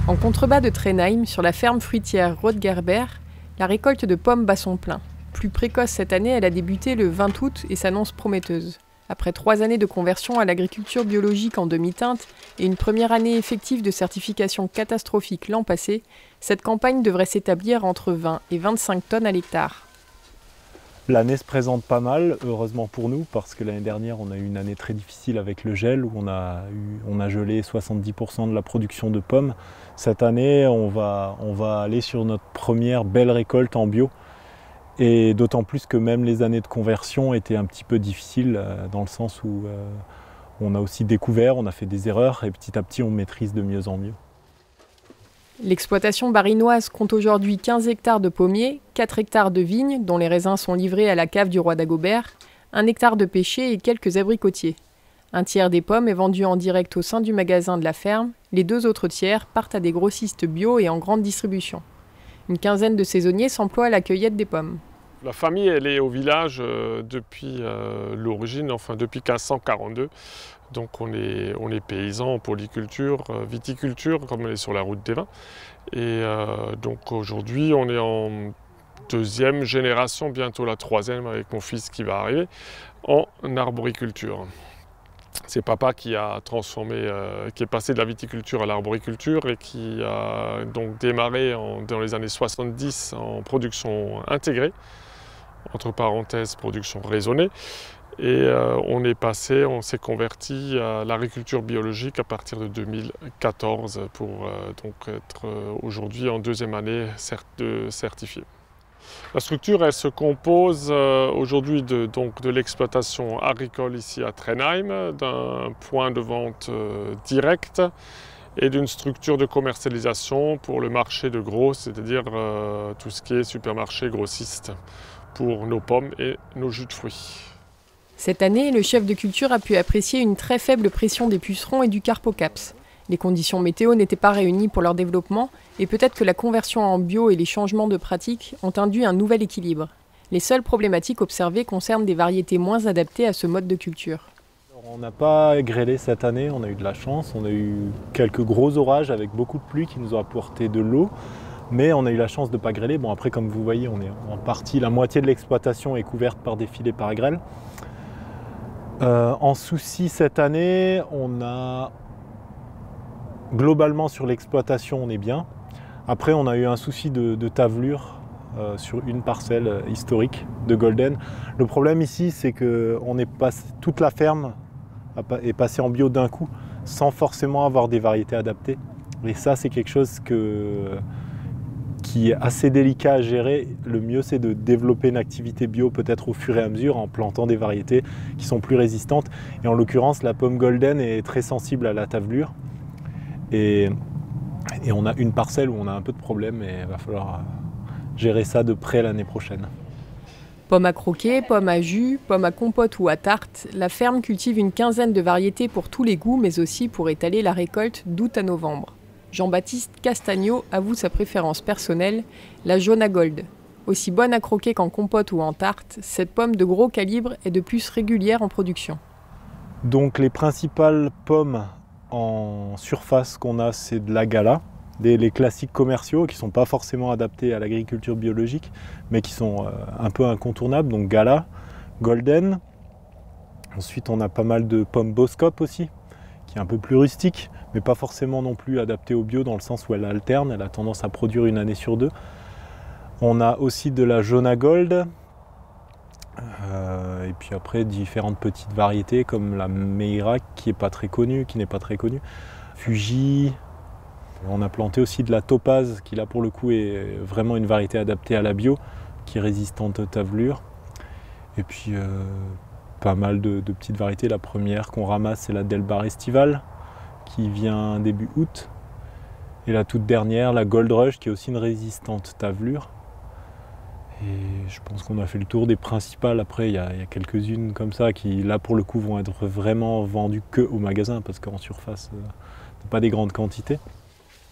En contrebas de Trenheim, sur la ferme fruitière Rothgerber, la récolte de pommes bat son plein. Plus précoce cette année, elle a débuté le 20 août et s'annonce prometteuse. Après 3 années de conversion à l'agriculture biologique en demi-teinte et une première année effective de certification catastrophique l'an passé, cette campagne devrait s'établir entre 20 et 25 tonnes à l'hectare. L'année se présente pas mal, heureusement pour nous, parce que l'année dernière, on a eu une année très difficile avec le gel, où on a gelé 70% de la production de pommes. Cette année, on va aller sur notre première belle récolte en bio. Et d'autant plus que même les années de conversion étaient un petit peu difficiles, dans le sens où on a aussi découvert, on a fait des erreurs, et petit à petit, on maîtrise de mieux en mieux. L'exploitation barinoise compte aujourd'hui 15 hectares de pommiers, 4 hectares de vignes, dont les raisins sont livrés à la cave du Roi d'Agobert, 1 hectare de pêchers et quelques abricotiers. Un tiers des pommes est vendu en direct au sein du magasin de la ferme, les 2 autres tiers partent à des grossistes bio et en grande distribution. Une quinzaine de saisonniers s'emploient à la cueillette des pommes. La famille, elle est au village depuis l'origine, enfin depuis 1542. Donc on est paysans en polyculture, viticulture, comme on est sur la route des vins. Et donc aujourd'hui, on est en 2e génération, bientôt la 3e avec mon fils qui va arriver, en arboriculture. C'est papa qui a transformé, qui est passé de la viticulture à l'arboriculture et qui a donc démarré dans les années 70 en production intégrée, entre parenthèses production raisonnée. Et on s'est converti à l'agriculture biologique à partir de 2014 pour donc être aujourd'hui en 2e année certifié. La structure, elle se compose aujourd'hui de l'exploitation agricole ici à Trenheim, d'un point de vente direct et d'une structure de commercialisation pour le marché de gros, c'est-à-dire tout ce qui est supermarché grossiste pour nos pommes et nos jus de fruits. Cette année, le chef de culture a pu apprécier une très faible pression des pucerons et du carpocaps. Les conditions météo n'étaient pas réunies pour leur développement et peut-être que la conversion en bio et les changements de pratiques ont induit un nouvel équilibre. Les seules problématiques observées concernent des variétés moins adaptées à ce mode de culture. On n'a pas grêlé cette année, on a eu de la chance, on a eu quelques gros orages avec beaucoup de pluie qui nous ont apporté de l'eau. Mais on a eu la chance de ne pas grêler. Bon, après, comme vous voyez, on est en partie, la moitié de l'exploitation est couverte par des filets par grêle. En souci cette année, on a globalement sur l'exploitation, on est bien. Après, on a eu un souci de tavelure sur une parcelle historique de Golden. Le problème ici, c'est que toute la ferme est passée en bio d'un coup, sans forcément avoir des variétés adaptées. Et ça, c'est quelque chose qui est assez délicat à gérer. Le mieux, c'est de développer une activité bio peut-être au fur et à mesure en plantant des variétés qui sont plus résistantes. Et en l'occurrence, la pomme Golden est très sensible à la tavelure. Et on a une parcelle où on a un peu de problème et il va falloir gérer ça de près l'année prochaine. Pommes à croquer, pommes à jus, pommes à compote ou à tarte, la ferme cultive une quinzaine de variétés pour tous les goûts, mais aussi pour étaler la récolte d'août à novembre. Jean-Baptiste Castagno avoue sa préférence personnelle, la Jona Gold. Aussi bonne à croquer qu'en compote ou en tarte, cette pomme de gros calibre est de plus régulière en production. Donc les principales pommes en surface qu'on a, c'est de la Gala, les classiques commerciaux qui ne sont pas forcément adaptés à l'agriculture biologique, mais qui sont un peu incontournables, donc Gala, Golden. Ensuite on a pas mal de pommes Boskop aussi, qui est un peu plus rustique, mais pas forcément non plus adaptée au bio dans le sens où elle alterne, elle a tendance à produire une année sur 2. On a aussi de la Jona Gold, et puis après différentes petites variétés comme la Meira qui n'est pas très connue, Fuji. On a planté aussi de la Topaz qui là pour le coup est vraiment une variété adaptée à la bio, qui est résistante aux tavelures. Et puis pas mal de petites variétés. La première qu'on ramasse, c'est la Delbar Estival, qui vient début août. Et la toute dernière, la Gold Rush, qui est aussi une résistante tavelure. Et je pense qu'on a fait le tour des principales. Après, il y a quelques-unes comme ça qui, là, pour le coup, vont être vraiment vendues que au magasin, parce qu'en surface, pas des grandes quantités.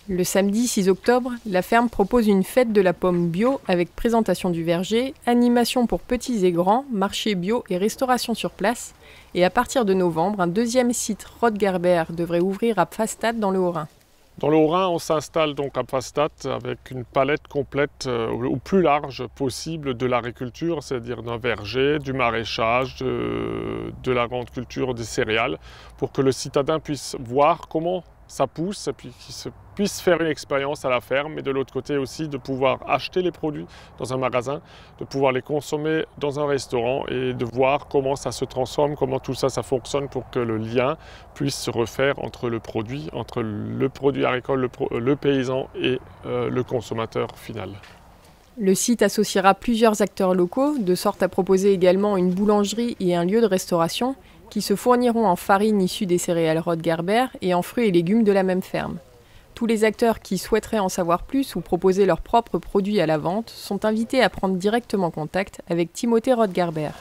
Le samedi 6 octobre, la ferme propose une fête de la pomme bio avec présentation du verger, animation pour petits et grands, marché bio et restauration sur place. Et à partir de novembre, un deuxième site Rothgerber devrait ouvrir à Pfastatt dans le Haut-Rhin. Dans le Haut-Rhin, on s'installe donc à Pfastatt avec une palette complète au plus large possible de l'agriculture, c'est-à-dire d'un verger, du maraîchage, de la grande culture des céréales, pour que le citadin puisse voir comment ça pousse et puis qu'il puisse faire une expérience à la ferme, et de l'autre côté aussi de pouvoir acheter les produits dans un magasin, de pouvoir les consommer dans un restaurant et de voir comment ça se transforme, comment tout ça fonctionne pour que le lien puisse se refaire entre le produit agricole, le paysan et le consommateur final. Le site associera plusieurs acteurs locaux, de sorte à proposer également une boulangerie et un lieu de restauration qui se fourniront en farine issue des céréales Roth Gerber et en fruits et légumes de la même ferme. Tous les acteurs qui souhaiteraient en savoir plus ou proposer leurs propres produits à la vente sont invités à prendre directement contact avec Timothée Roth Gerber.